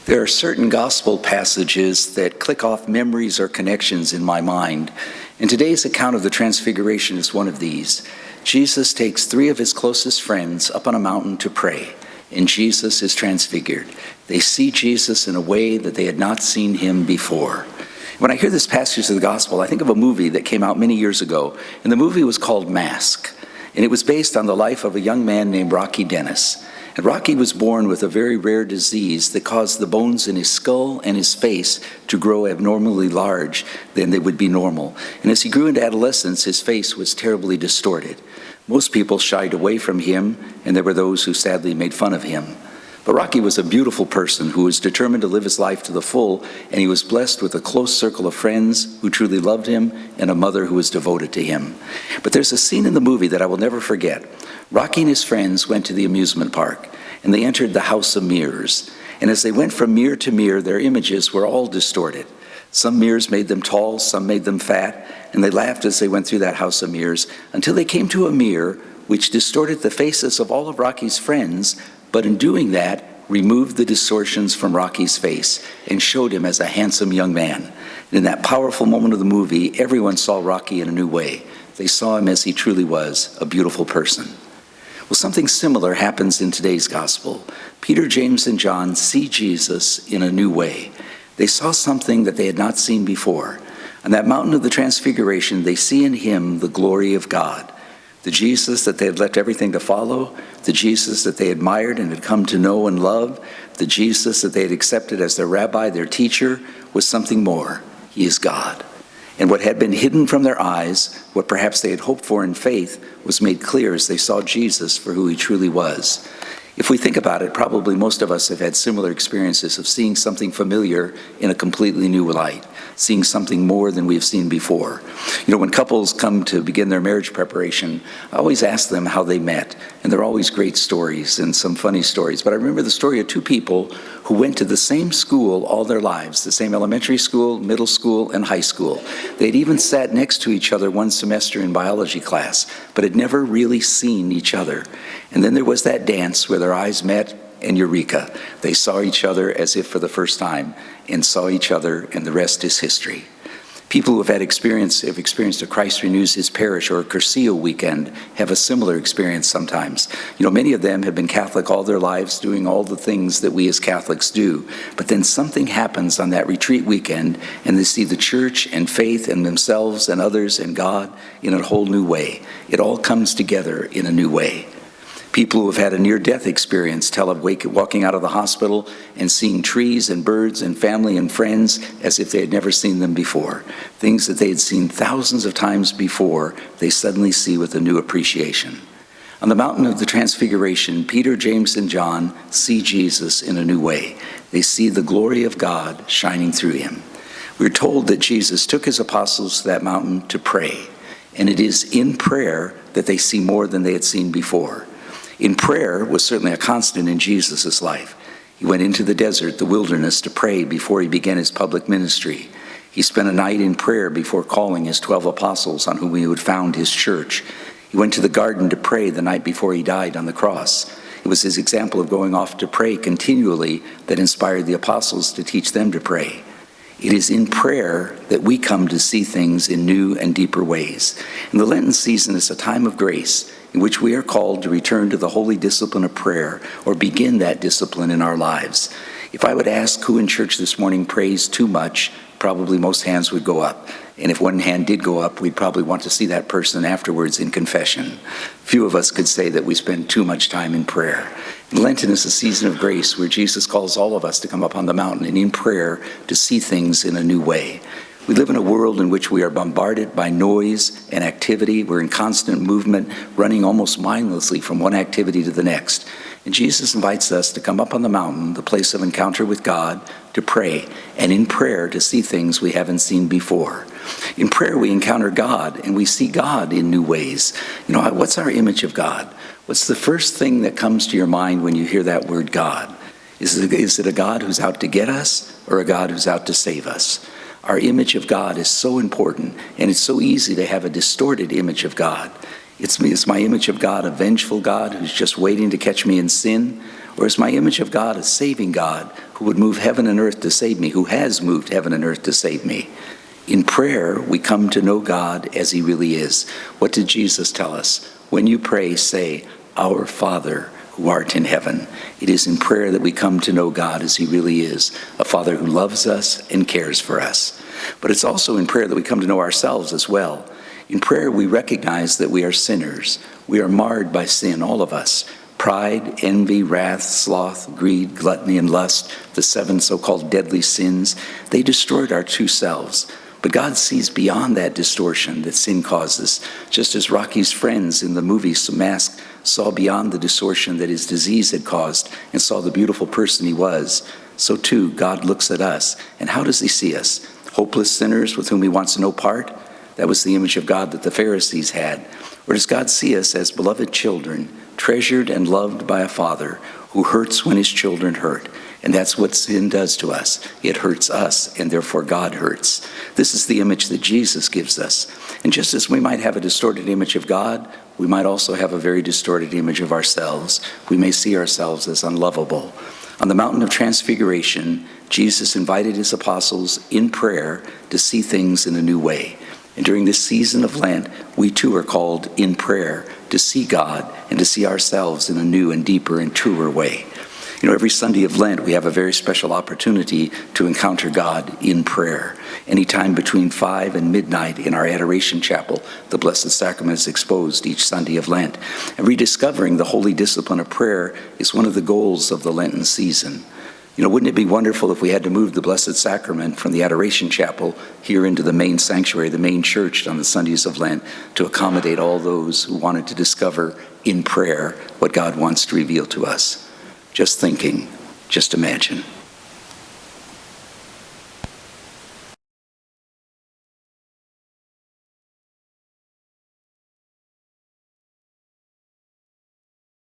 There are certain gospel passages that click off memories or connections in my mind, and today's account of the Transfiguration is one of these. Jesus takes 3 of his closest friends up on a mountain to pray, and Jesus is transfigured. They see Jesus in a way that they had not seen him before. When I hear this passage of the gospel, I think of a movie that came out many years ago, and the movie was called Mask, and it was based on the life of a young man named Rocky Dennis. And Rocky was born with a very rare disease that caused the bones in his skull and his face to grow abnormally large than they would be normal. And as he grew into adolescence, his face was terribly distorted. Most people shied away from him, and there were those who sadly made fun of him. But Rocky was a beautiful person who was determined to live his life to the full, and he was blessed with a close circle of friends who truly loved him and a mother who was devoted to him. But there's a scene in the movie that I will never forget. Rocky and his friends went to the amusement park, and they entered the House of Mirrors. And as they went from mirror to mirror, their images were all distorted. Some mirrors made them tall, some made them fat, and they laughed as they went through that House of Mirrors until they came to a mirror which distorted the faces of all of Rocky's friends, but in doing that, removed the distortions from Rocky's face and showed him as a handsome young man. And in that powerful moment of the movie, everyone saw Rocky in a new way. They saw him as he truly was, a beautiful person. Well, something similar happens in today's gospel. Peter, James, and John see Jesus in a new way. They saw something that they had not seen before. On that mountain of the Transfiguration, they see in him the glory of God. The Jesus that they had left everything to follow, the Jesus that they admired and had come to know and love, the Jesus that they had accepted as their rabbi, their teacher, was something more. He is God. And what had been hidden from their eyes, what perhaps they had hoped for in faith, was made clear as they saw Jesus for who he truly was. If we think about it, probably most of us have had similar experiences of seeing something familiar in a completely new light, seeing something more than we've seen before. When couples come to begin their marriage preparation, I always ask them how they met, and there are always great stories and some funny stories. But I remember the story of 2 people who went to the same school all their lives, the same elementary school, middle school, and high school. They'd even sat next to each other one semester in biology class, but had never really seen each other. And then there was that dance where their eyes met, and eureka, they saw each other as if for the first time, and saw each other, and the rest is history. People who have experienced a Christ Renews His Parish or a Cursillo weekend have a similar experience sometimes. Many of them have been Catholic all their lives, doing all the things that we as Catholics do. But then something happens on that retreat weekend, and they see the church and faith and themselves and others and God in a whole new way. It all comes together in a new way. People who have had a near-death experience tell of walking out of the hospital and seeing trees and birds and family and friends as if they had never seen them before. Things that they had seen thousands of times before, they suddenly see with a new appreciation. On the mountain of the Transfiguration, Peter, James, and John see Jesus in a new way. They see the glory of God shining through him. We're told that Jesus took his apostles to that mountain to pray, and it is in prayer that they see more than they had seen before. In prayer was certainly a constant in Jesus' life. He went into the desert, the wilderness, to pray before he began his public ministry. He spent a night in prayer before calling his 12 apostles on whom he would found his church. He went to the garden to pray the night before he died on the cross. It was his example of going off to pray continually that inspired the apostles to teach them to pray. It is in prayer that we come to see things in new and deeper ways. And the Lenten season is a time of grace in which we are called to return to the holy discipline of prayer or begin that discipline in our lives. If I would ask who in church this morning prays too much, probably most hands would go up. And if one hand did go up, we'd probably want to see that person afterwards in confession. Few of us could say that we spend too much time in prayer. Lenten is a season of grace where Jesus calls all of us to come up on the mountain and in prayer to see things in a new way. We live in a world in which we are bombarded by noise and activity. We're in constant movement, running almost mindlessly from one activity to the next. And Jesus invites us to come up on the mountain, the place of encounter with God, to pray, and in prayer to see things we haven't seen before. In prayer, we encounter God, and we see God in new ways. What's our image of God? What's the first thing that comes to your mind when you hear that word God? Is it a God who's out to get us, or a God who's out to save us? Our image of God is so important, and it's so easy to have a distorted image of God. Is my image of God a vengeful God who's just waiting to catch me in sin? Or is my image of God a saving God who would move heaven and earth to save me, who has moved heaven and earth to save me? In prayer, we come to know God as he really is. What did Jesus tell us? When you pray, say, "Our Father who art in heaven." It is in prayer that we come to know God as he really is, a Father who loves us and cares for us. But it's also in prayer that we come to know ourselves as well. In prayer, we recognize that we are sinners. We are marred by sin, all of us. Pride, envy, wrath, sloth, greed, gluttony, and lust, the 7 so-called deadly sins, they destroyed our true selves. But God sees beyond that distortion that sin causes, just as Rocky's friends in the movie Mask saw beyond the distortion that his disease had caused and saw the beautiful person he was. So too, God looks at us. And how does he see us? Hopeless sinners with whom he wants no part? That was the image of God that the Pharisees had. Or does God see us as beloved children, treasured and loved by a Father who hurts when his children hurt? And that's what sin does to us. It hurts us, and therefore God hurts. This is the image that Jesus gives us. And just as we might have a distorted image of God, we might also have a very distorted image of ourselves. We may see ourselves as unlovable. On the mountain of transfiguration, Jesus invited his apostles in prayer to see things in a new way. And during this season of Lent, we too are called in prayer to see God and to see ourselves in a new and deeper and truer way. You know, every Sunday of Lent, we have a very special opportunity to encounter God in prayer. Anytime between 5 and midnight in our Adoration Chapel, the Blessed Sacrament is exposed each Sunday of Lent. And rediscovering the holy discipline of prayer is one of the goals of the Lenten season. You know, wouldn't it be wonderful if we had to move the Blessed Sacrament from the Adoration Chapel here into the main sanctuary, the main church on the Sundays of Lent, to accommodate all those who wanted to discover in prayer what God wants to reveal to us? Just thinking, just imagine.